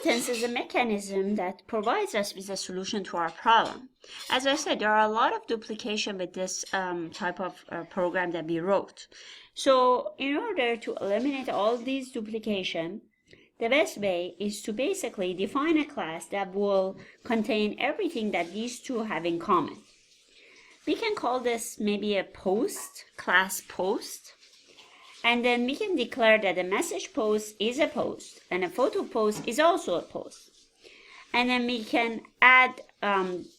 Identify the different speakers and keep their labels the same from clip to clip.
Speaker 1: inheritance is a mechanism that provides us with a solution to our problem. As I said, there are a lot of duplication with this type of program that we wrote. So in order to eliminate all these duplication, the best way is to basically define a class that will contain everything that these two have in common. We can call this maybe a post, class post. And then we can declare that a message post is a post and a photo post is also a post. And then we can add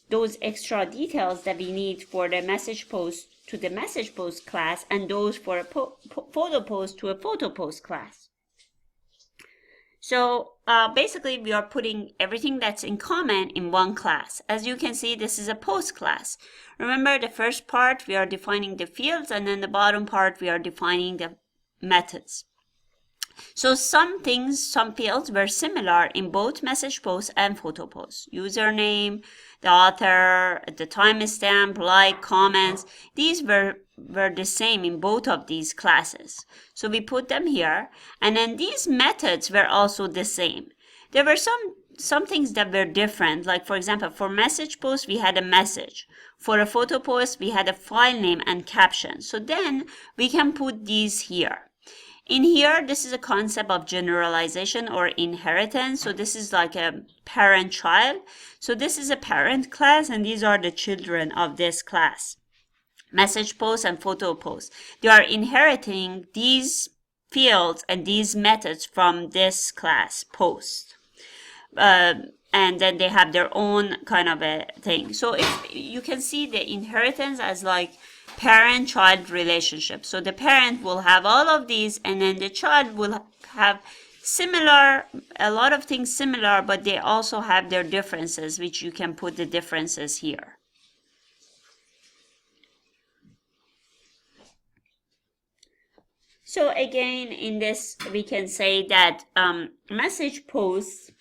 Speaker 1: those extra details that we need for the message post to the message post class and those for a photo post to a photo post class. So basically we are putting everything that's in common in one class. As you can see, this is a post class. Remember, the first part we are defining the fields, and then the bottom part we are defining the methods. So some fields were similar in both message post and photo post. Username, the author, the timestamp, like, comments, these were the same in both of these classes. So we put them here, and then these methods were also the same. There were some things that were different, like for example, for message post we had a message. For a photo post we had a file name and caption. So then we can put these here. In here, this is a concept of generalization or inheritance. So this is like a parent-child. So this is a parent class, and these are the children of this class. Message post and photo post. They are inheriting these fields and these methods from this class, post. And then they have their own kind of a thing. So if you can see the inheritance as like parent-child relationship. So the parent will have all of these, and then the child will have similar, a lot of things similar, but they also have their differences, which you can put the differences here. So again, in this, we can say that message post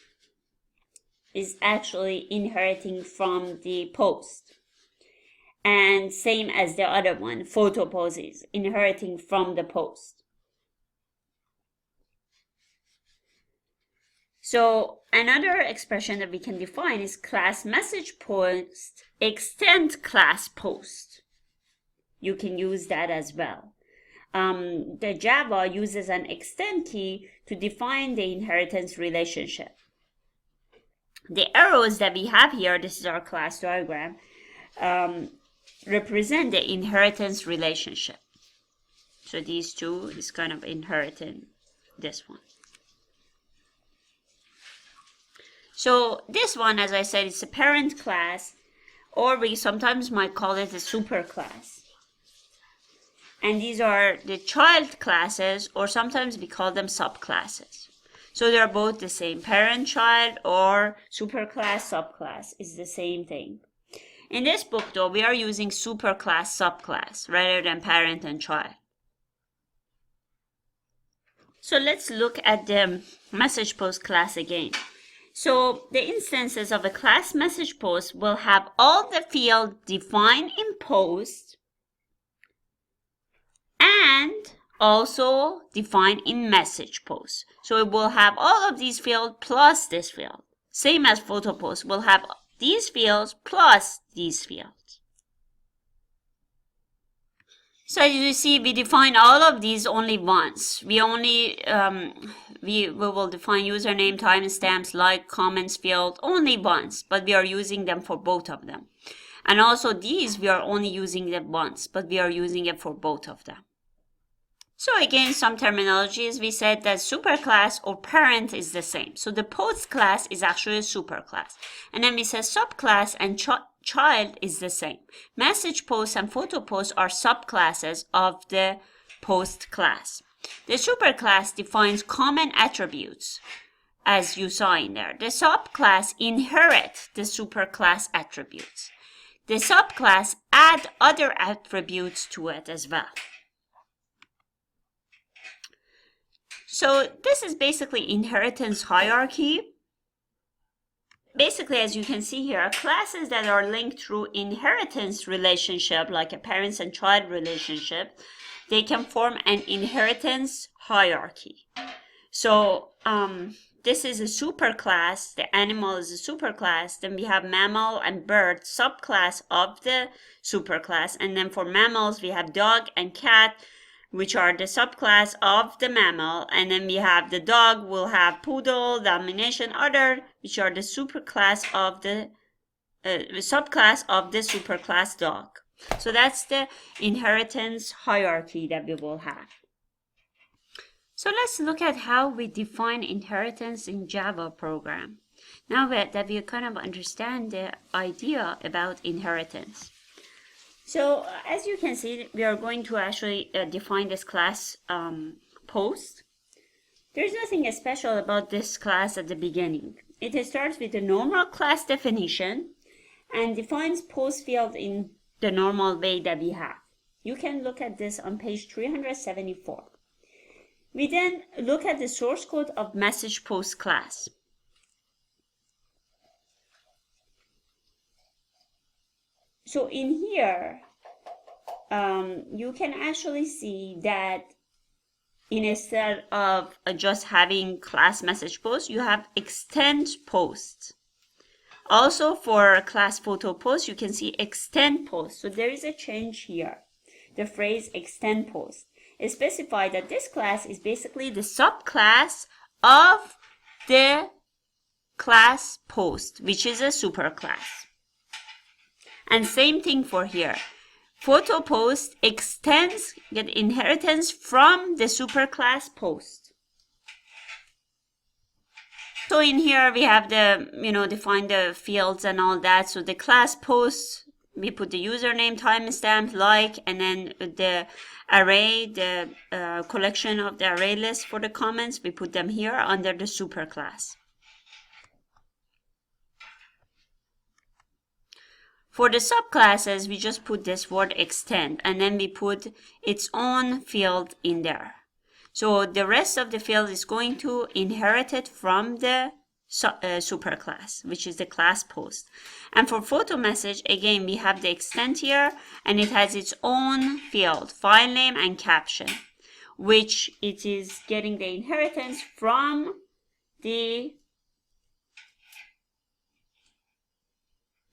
Speaker 1: is actually inheriting from the post. And same as the other one, photo post is inheriting from the post. So another expression that we can define is class message post extend class post. You can use that as well. The Java uses an extend key to define the inheritance relationship. The arrows that we have here, this is our class diagram, represent the inheritance relationship. So these two is kind of inheriting this one. So this one, as I said, is a parent class, or we sometimes might call it a super class. And these are the child classes, or sometimes we call them subclasses. So they're both the same. Parent, child, or superclass, subclass is the same thing. In this book, though, we are using superclass, subclass, rather than parent and child. So let's look at the message post class again. So the instances of a class message post will have all the fields defined in post and also defined in message post. So it will have all of these fields plus this field. Same as photo post, will have these fields plus these fields. So as you see, we define all of these only once. We only we will define username, timestamps, like, comments field only once, but we are using them for both of them. And also these, we are only using them once, but we are using it for both of them. So again, some terminologies, we said that superclass or parent is the same. So the post class is actually a superclass. And then we said subclass and child is the same. Message post and photo post are subclasses of the post class. The superclass defines common attributes, as you saw in there. The subclass inherits the superclass attributes. The subclass add other attributes to it as well. So this is basically inheritance hierarchy. Basically, as you can see here, classes that are linked through inheritance relationship, like a parents and child relationship, they can form an inheritance hierarchy. So this is a superclass, the animal is a superclass, then we have mammal and bird subclass of the superclass, and then for mammals we have dog and cat, which are the subclass of the mammal, and then we have the dog, we'll have poodle, dalmatian, other, which are the superclass of the subclass of the superclass dog. So that's the inheritance hierarchy that we will have. So let's look at how we define inheritance in Java program. Now that we kind of understand the idea about inheritance. So as you can see, we are going to actually define this class post. There's nothing special about this class at the beginning. It starts with the normal class definition and defines post field in the normal way that we have. You can look at this on page 374. We then look at the source code of message post class. So in here, you can actually see that instead of just having class message post, you have extend post. Also for class photo post, you can see extend post. So there is a change here. The phrase extend post. It specifies that this class is basically the subclass of the class post, which is a superclass. And same thing for here. Photo post extends the inheritance from the superclass post. So in here we have the, define the fields and all that. So the class post, we put the username, timestamp, like, and then the array, the collection of the array list for the comments, we put them here under the superclass. For the subclasses, we just put this word extend, and then we put its own field in there. So the rest of the field is going to inherit it from the superclass, which is the class post. And for photo message, again, we have the extend here, and it has its own field, file name and caption, which it is getting the inheritance from the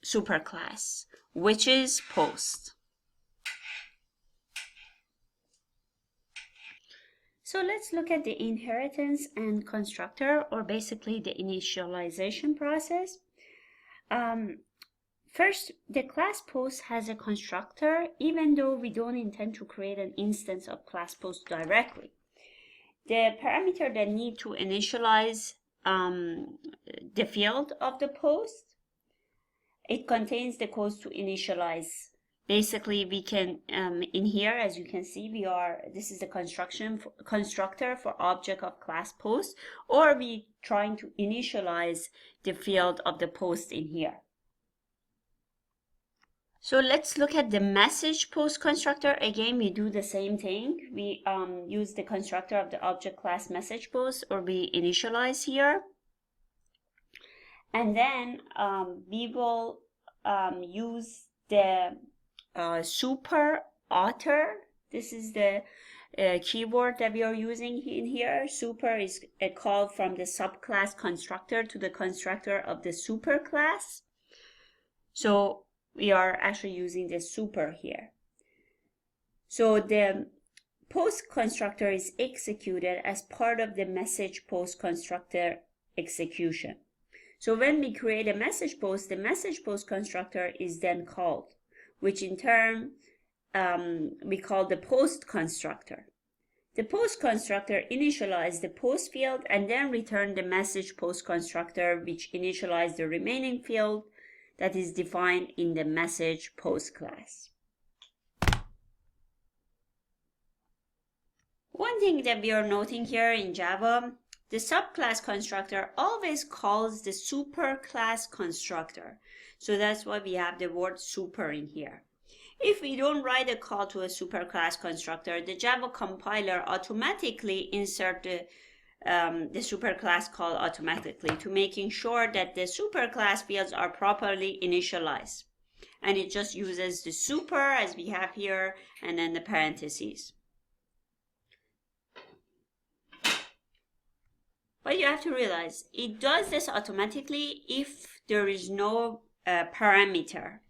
Speaker 1: superclass, which is post. So let's look at the inheritance and constructor, or basically the initialization process. First, the class post has a constructor, even though we don't intend to create an instance of class post directly. The parameter that need to initialize the field of the post, it contains the code to initialize. Basically, we can, in here, as you can see, this is the constructor for object of class post, or we trying to initialize the field of the post in here. So let's look at the message post constructor. Again, we do the same thing. We use the constructor of the object class message post, or we initialize here. And then we will use the super author. This is the keyword that we are using in here. Super is a call from the subclass constructor to the constructor of the superclass. So we are actually using the super here. So the post constructor is executed as part of the message post constructor execution. So when we create a message post, the message post constructor is then called, which in turn we call the post constructor. The post constructor initializes the post field and then return the message post constructor, which initializes the remaining field that is defined in the message post class. One thing that we are noting here in Java, the subclass constructor always calls the superclass constructor. So that's why we have the word super in here. If we don't write a call to a superclass constructor, the Java compiler automatically insert the superclass call automatically to making sure that the superclass fields are properly initialized. And it just uses the super as we have here and then the parentheses. But you have to realize it does this automatically if there is no parameter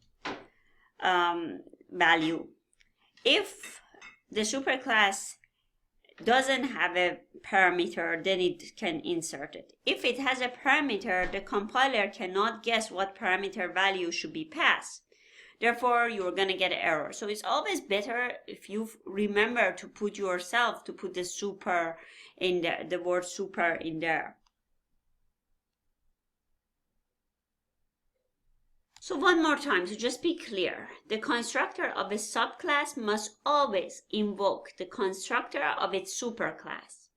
Speaker 1: value. If the superclass doesn't have a parameter, then it can insert it. If it has a parameter, the compiler cannot guess what parameter value should be passed. Therefore, you're going to get an error. So it's always better if you remember to put yourself, to put the super in there, the word super in there. So one more time, to just be clear, the constructor of a subclass must always invoke the constructor of its superclass,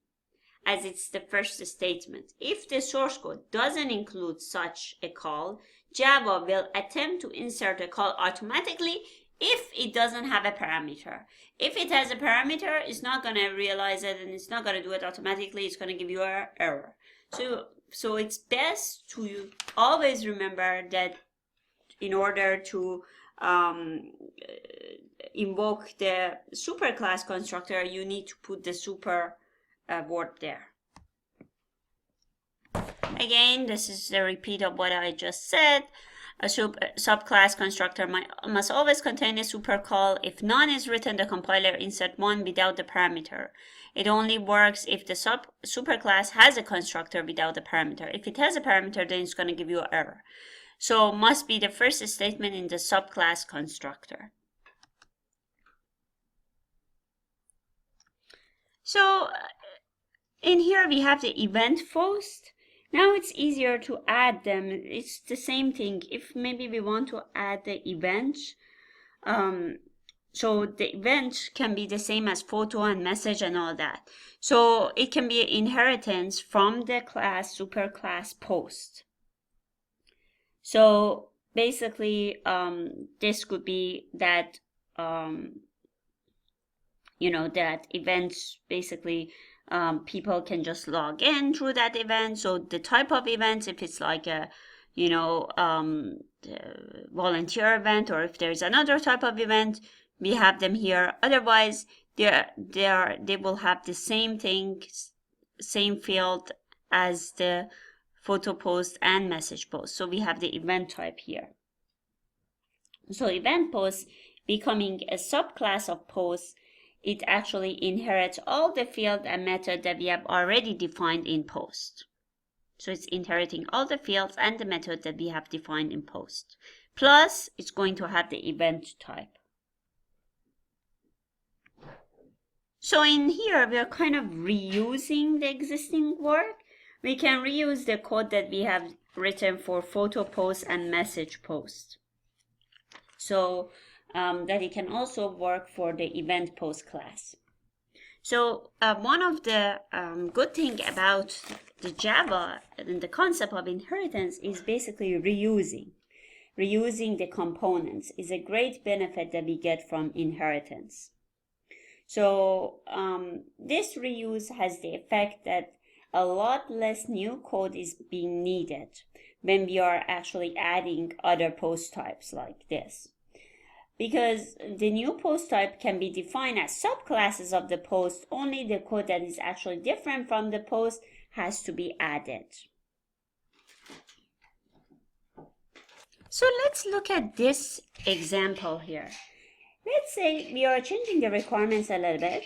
Speaker 1: as it's the first statement. If the source code doesn't include such a call, Java will attempt to insert a call automatically if it doesn't have a parameter. If it has a parameter, it's not going to realize it and it's not going to do it automatically. It's going to give you an error. So it's best to always remember that in order to invoke the superclass constructor, you need to put the super word there. Again, this is a repeat of what I just said. A subclass constructor must always contain a super call. If none is written, the compiler insert one without the parameter. It only works if the superclass has a constructor without a parameter. If it has a parameter, then it's going to give you an error. So must be the first statement in the subclass constructor. So in here we have the event post. Now it's easier to add them. It's the same thing. If maybe we want to add the event, so the event can be the same as photo and message and all that. So it can be inheritance from the class superclass post. So basically, this could be that, that events basically people can just log in through that event. So the type of events, if it's like a, volunteer event, or if there's another type of event, we have them here. Otherwise, they will have the same thing, same field as the photo post and message post. So we have the event type here. So event post becoming a subclass of post, it actually inherits all the field and method that we have already defined in post. So it's inheriting all the fields and the method that we have defined in post. Plus, it's going to have the event type. So in here, we are kind of reusing the existing work. We can reuse the code that we have written for photo post and message post. So that it can also work for the event post class. So one of the good thing about the Java and the concept of inheritance is basically reusing. Reusing the components is a great benefit that we get from inheritance. So this reuse has the effect that a lot less new code is being needed when we are actually adding other post types like this. Because the new post type can be defined as subclasses of the post, only the code that is actually different from the post has to be added. So let's look at this example here. Let's say we are changing the requirements a little bit,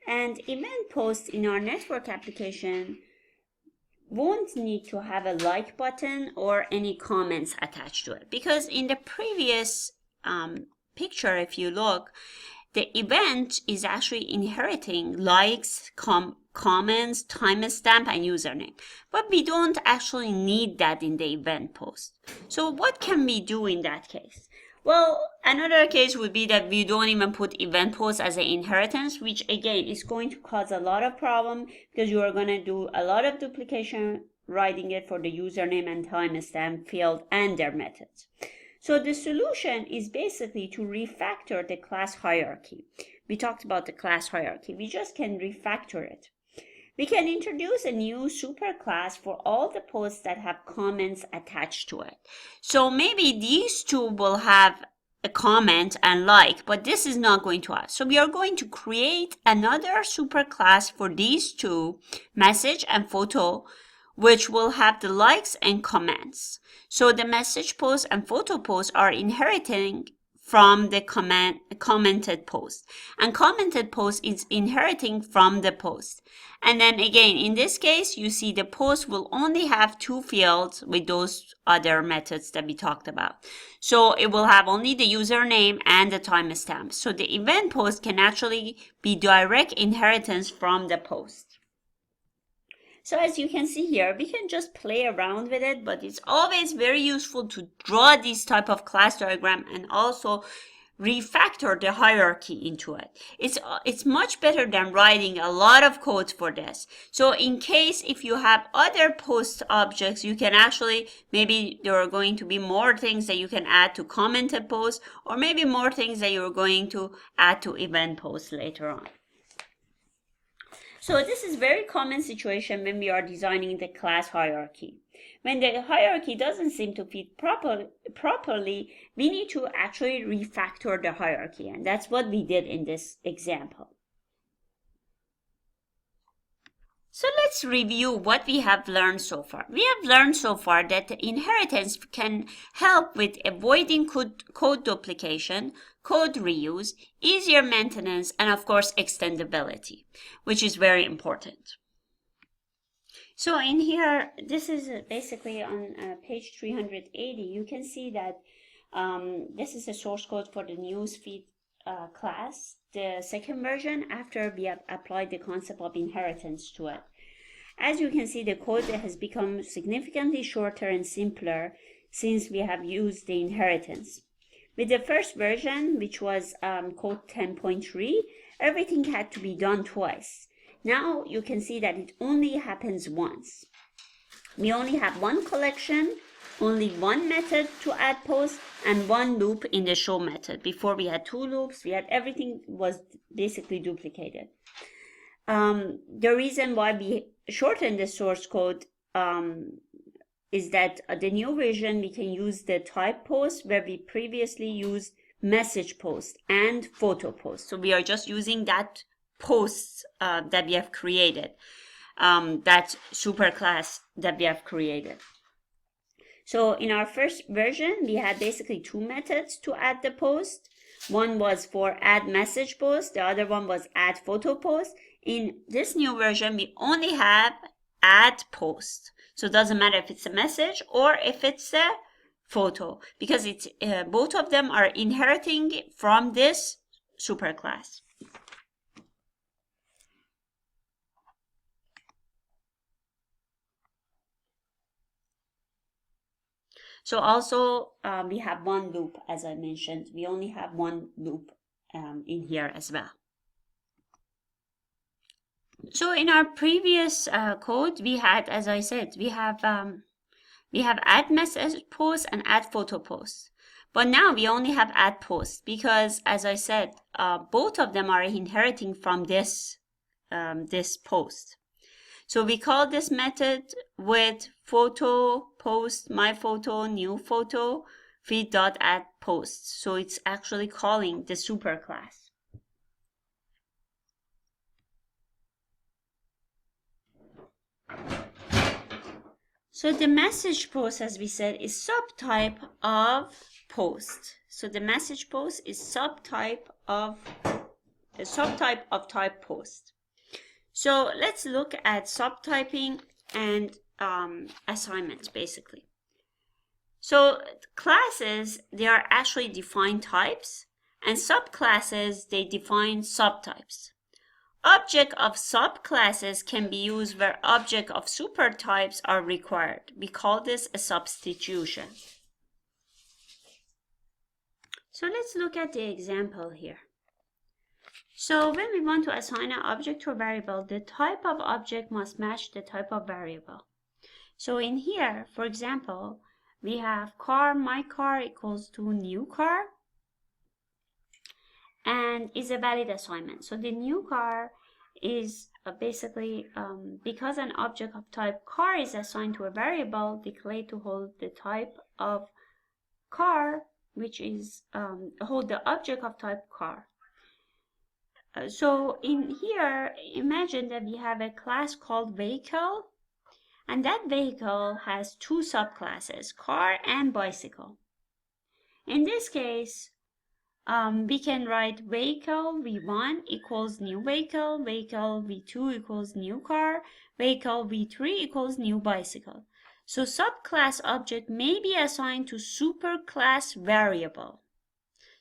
Speaker 1: and event post in our network application won't need to have a like button or any comments attached to it, because in the previous picture, if you look, the event is actually inheriting likes, comments, timestamp, and username. But we don't actually need that in the event post. So what can we do in that case? Well, another case would be that we don't even put event post as an inheritance, which again is going to cause a lot of problem because you are going to do a lot of duplication writing it for the username and timestamp field and their methods. So the solution is basically to refactor the class hierarchy. We talked about the class hierarchy. We just can refactor it. We can introduce a new superclass for all the posts that have comments attached to it. So maybe these two will have a comment and like, but this is not going to have. So we are going to create another superclass for these two, message and photo, which will have the likes and comments. So the message post and photo post are inheriting from the commented post, and commented post is inheriting from the post. And then again, in this case, you see the post will only have two fields with those other methods that we talked about. So it will have only the username and the timestamp. So the event post can actually be direct inheritance from the post. So as you can see here, we can just play around with it, but it's always very useful to draw this type of class diagram and also refactor the hierarchy into it. It's much better than writing a lot of code for this. So in case if you have other post objects, you can actually, maybe there are going to be more things that you can add to commented posts, or maybe more things that you're going to add to event posts later on. So this is a very common situation when we are designing the class hierarchy. When the hierarchy doesn't seem to fit properly, we need to actually refactor the hierarchy, and that's what we did in this example. So let's review what we have learned so far. We have learned so far that the inheritance can help with avoiding code duplication, code reuse, easier maintenance, and of course extendability, which is very important. So in here, this is basically on page 380, you can see that this is a source code for the newsfeed class, the second version after we have applied the concept of inheritance to it. As you can see, the code has become significantly shorter and simpler since we have used the inheritance. With the first version, which was code 10.3, everything had to be done twice. Now you can see that it only happens once. We only have one collection, only one method to add posts, and one loop in the show method. Before we had two loops, we had everything was basically duplicated. The reason why we shortened the source code is that the new version we can use the type post where we previously used message post and photo post. So we are just using that posts that we have created, that superclass that we have created. So in our first version, we had basically two methods to add the post. One was for add message post, the other one was add photo post. In this new version, we only have add post. So it doesn't matter if it's a message or if it's a photo, because it's both of them are inheriting from this superclass. So also we have one loop, as I mentioned. We only have one loop in here as well. So in our previous code, we had, as I said, we have add message post and add photo post. But now we only have add post because, as I said, both of them are inheriting from this post. So we call this method with photo post, my photo, new photo, feed.add posts. So it's actually calling the superclass. So the message post, as we said, is subtype of post. So the message post is subtype of type post. So let's look at subtyping and assignments basically. So classes, they are actually defined types, and subclasses, they define subtypes. Object of subclasses can be used where object of supertypes are required. We call this a substitution. So let's look at the example here. So when we want to assign an object to a variable, the type of object must match the type of variable. So in here, for example, we have car, my car equals to new car, and is a valid assignment. So the new car is basically, because an object of type car is assigned to a variable, declared to hold the type of car, which is hold the object of type car. So in here, imagine that we have a class called vehicle, And that vehicle has two subclasses, car and bicycle. In this case, we can write vehicle v1 equals new vehicle, vehicle v2 equals new car, vehicle v3 equals new bicycle. So subclass object may be assigned to superclass variable.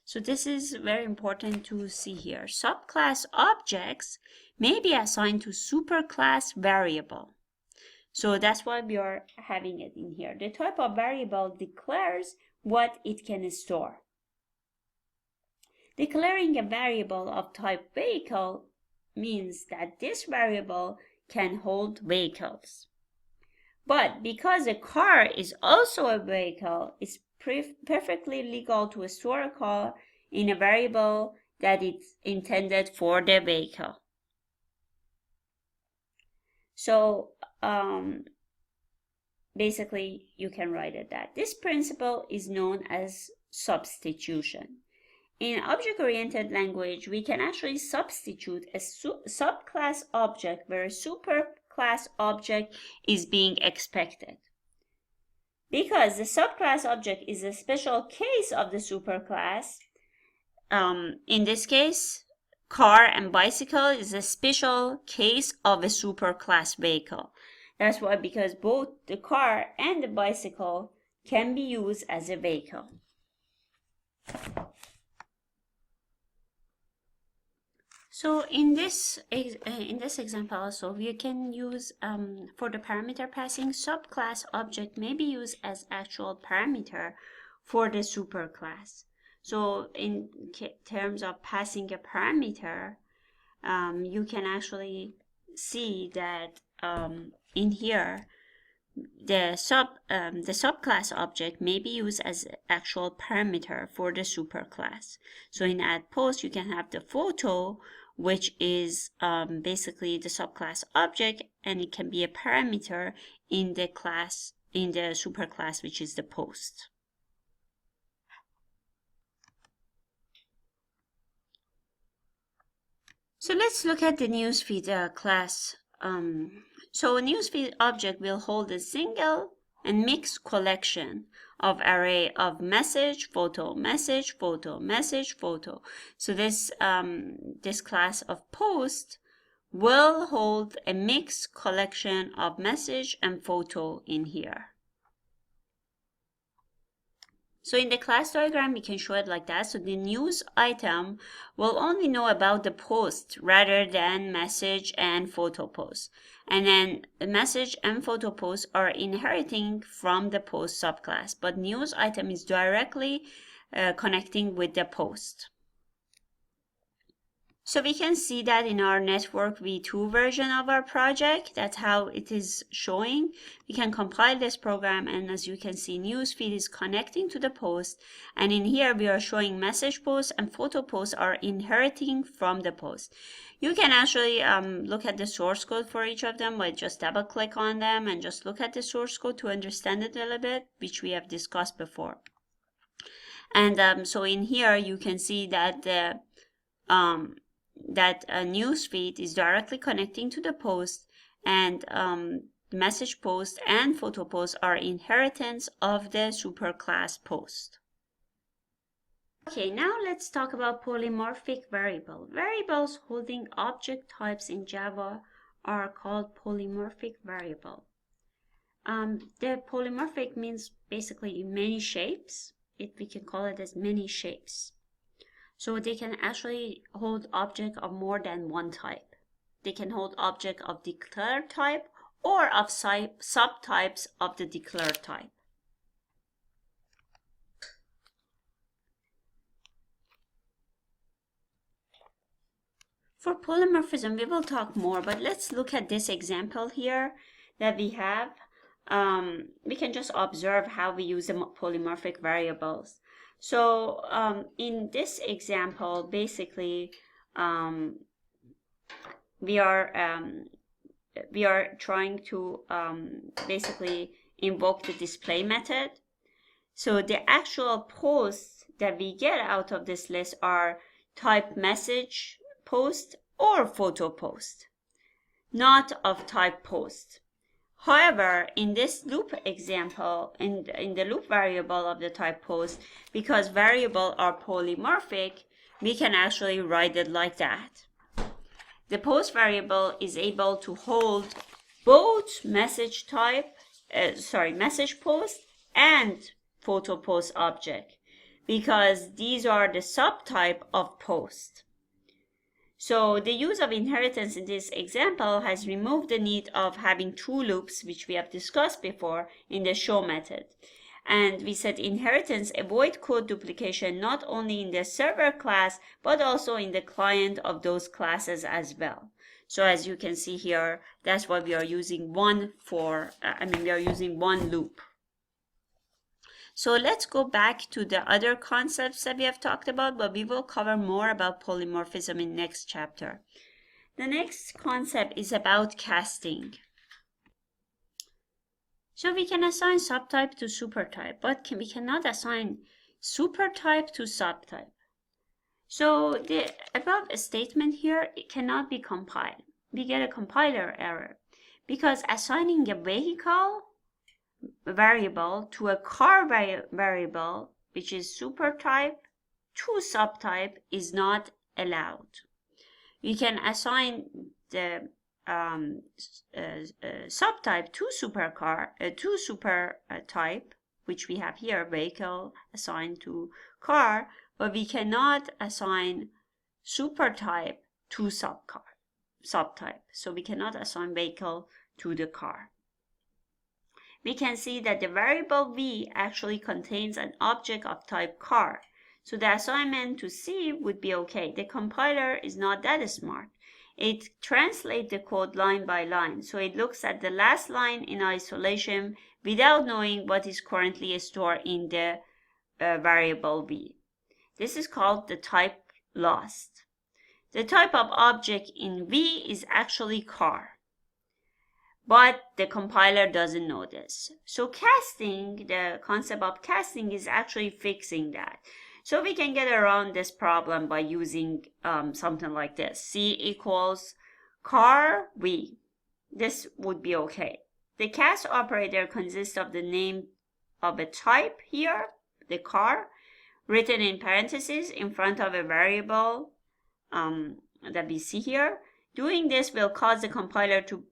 Speaker 1: So this is very important to see here. Subclass objects may be assigned to superclass variable. So that's why we are having it in here. The type of variable declares what it can store. Declaring a variable of type vehicle means that this variable can hold vehicles. But because a car is also a vehicle, it's perfectly legal to store a car in a variable that is intended for the vehicle. So basically you can write it that. This principle is known as substitution. In object-oriented language, we can actually substitute a subclass object where a superclass object is being expected. Because the subclass object is a special case of the superclass, in this case, car and bicycle is a special case of a superclass vehicle. That's why, because both the car and the bicycle can be used as a vehicle. So in this example also, we can use, for the parameter passing, subclass object may be used as actual parameter for the superclass. So in terms of passing a parameter, you can actually see that in here, the subclass object may be used as actual parameter for the superclass. So in add post, you can have the photo, which is basically the subclass object, and it can be a parameter in the class, in the superclass, which is the post. So let's look at the newsfeed class. So a newsfeed object will hold a single and mixed collection of array of message, photo, message, photo, message, photo. So this class of post will hold a mixed collection of message and photo in here. So in the class diagram, we can show it like that. So the news item will only know about the post rather than message and photo post. And then the message and photo posts are inheriting from the post subclass, but news item is directly connecting with the post. So we can see that in our network v2 version of our project. That's how it is showing. We can compile this program, and as you can see, newsfeed is connecting to the post, and in here we are showing message posts and photo posts are inheriting from the post. You can actually look at the source code for each of them by just double click on them and just look at the source code to understand it a little bit, which we have discussed before. And so in here you can see that the newsfeed is directly connecting to the post, and the message post and photo post are inheritance of the superclass post. Okay, now let's talk about polymorphic variable. Variables holding object types in Java are called polymorphic variable. The polymorphic means basically many shapes. We can call it as many shapes. So they can actually hold object of more than one type. They can hold object of declared type or of subtypes of the declared type. For polymorphism, we will talk more, but let's look at this example here that we have. We can just observe how we use the polymorphic variables. So in this example, basically, we are trying to basically invoke the display method. So the actual posts that we get out of this list are type message post or photo post, not of type post. However, in this loop example, in the loop variable of the type post, because variables are polymorphic, we can actually write it like that. The post variable is able to hold both message post and photo post object, because these are the subtype of post. So the use of inheritance in this example has removed the need of having two loops, which we have discussed before in the show method. And we said inheritance avoid code duplication not only in the server class, but also in the client of those classes as well. So as you can see here, that's why we are using we are using one loop. So let's go back to the other concepts that we have talked about, but we will cover more about polymorphism in next chapter. The next concept is about casting. So we can assign subtype to supertype, but we cannot assign supertype to subtype. So the above statement here, it cannot be compiled. We get a compiler error because assigning a vehicle variable to a car variable, which is supertype, to subtype is not allowed. We can assign the subtype to supertype, which we have here, vehicle assigned to car, but we cannot assign supertype to subtype. So we cannot assign vehicle to the car. We can see that the variable v actually contains an object of type car. So the assignment to C would be okay. The compiler is not that smart. It translates the code line by line. So it looks at the last line in isolation without knowing what is currently stored in the variable v. This is called the type lost. The type of object in v is actually car, but the compiler doesn't know this. So casting, the concept of casting is actually fixing that. So we can get around this problem by using something like this. C equals car v. This would be okay. The cast operator consists of the name of a type here, the car, written in parentheses in front of a variable that we see here. Doing this will cause the compiler to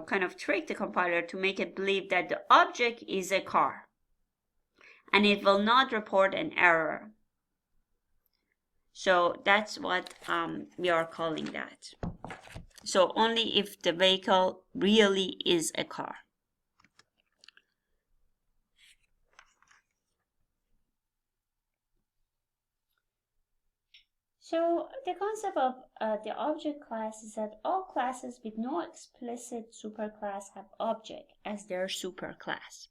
Speaker 1: kind of trick the compiler to make it believe that the object is a car, and it will not report an error. So that's what we are calling that. So only if the vehicle really is a car. So the concept of the object class is that all classes with no explicit superclass have object as their superclass.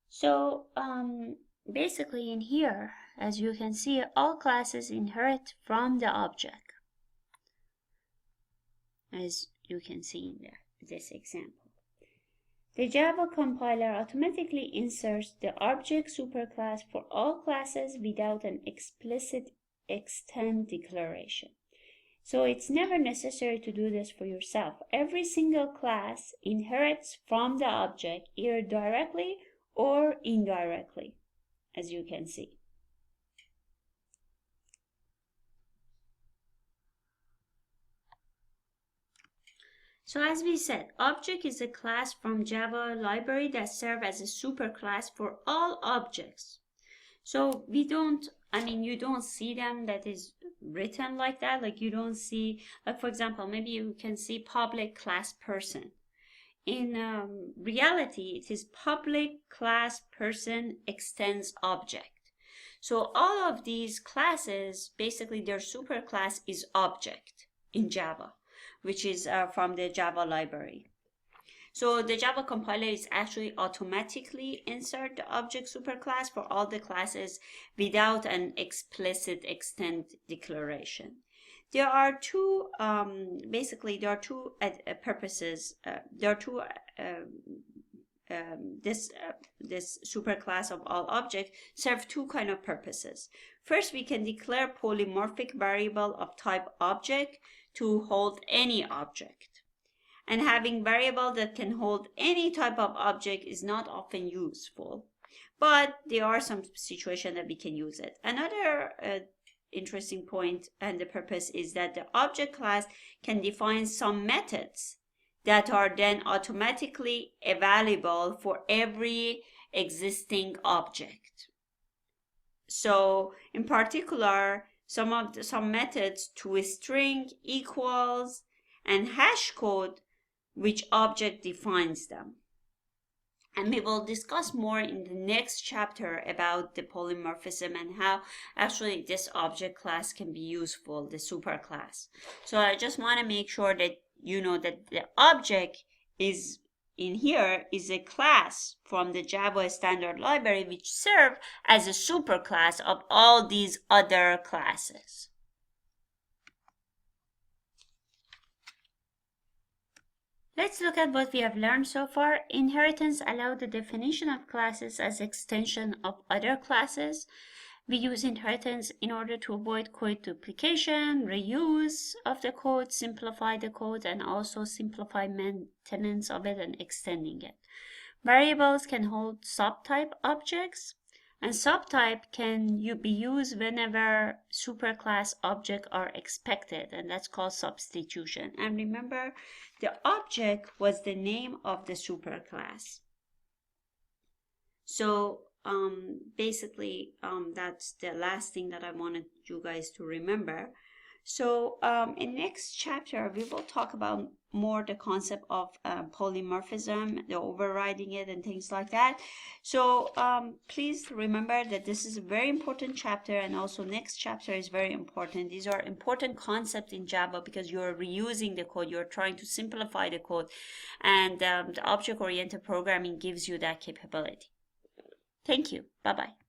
Speaker 1: So basically in here, as you can see, all classes inherit from the object, as you can see in this example. The Java compiler automatically inserts the object superclass for all classes without an explicit extend declaration. So it's never necessary to do this for yourself. Every single class inherits from the object either directly or indirectly, as you can see. So as we said, object is a class from Java library that serves as a superclass for all objects. So you don't see them that is written like that. Like you don't see, like for example, maybe you can see public class person. In reality, it is public class person extends object. So all of these classes, basically their superclass is object in Java, which is from the Java library. So the Java compiler is actually automatically insert the object superclass for all the classes without an explicit extend declaration. There are two, purposes. This superclass of all objects serve two kind of purposes. First, we can declare polymorphic variable of type object to hold any object. and having variable that can hold any type of object is not often useful, but there are some situations that we can use it. Another interesting point and the purpose is that the object class can define some methods that are then automatically available for every existing object. So in particular, some methods to a string, equals, and hash code which object defines them. And we will discuss more in the next chapter about the polymorphism and how actually this object class can be useful, the superclass. So I just want to make sure that you know that the object is in here is a class from the Java standard library which serve as a superclass of all these other classes. Let's look at what we have learned so far. Inheritance allows the definition of classes as extension of other classes. We use inheritance in order to avoid code duplication, reuse of the code, simplify the code, and also simplify maintenance of it and extending it. Variables can hold subtype objects, and subtype can be used whenever superclass objects are expected, and that's called substitution. And remember, the object was the name of the superclass. So basically, that's the last thing that I wanted you guys to remember. So in next chapter, we will talk about more the concept of polymorphism, the overriding it and things like that. So please remember that this is a very important chapter, and also next chapter is very important. These are important concepts in Java because you're reusing the code, you're trying to simplify the code, and the object-oriented programming gives you that capability. Thank you. Bye-bye.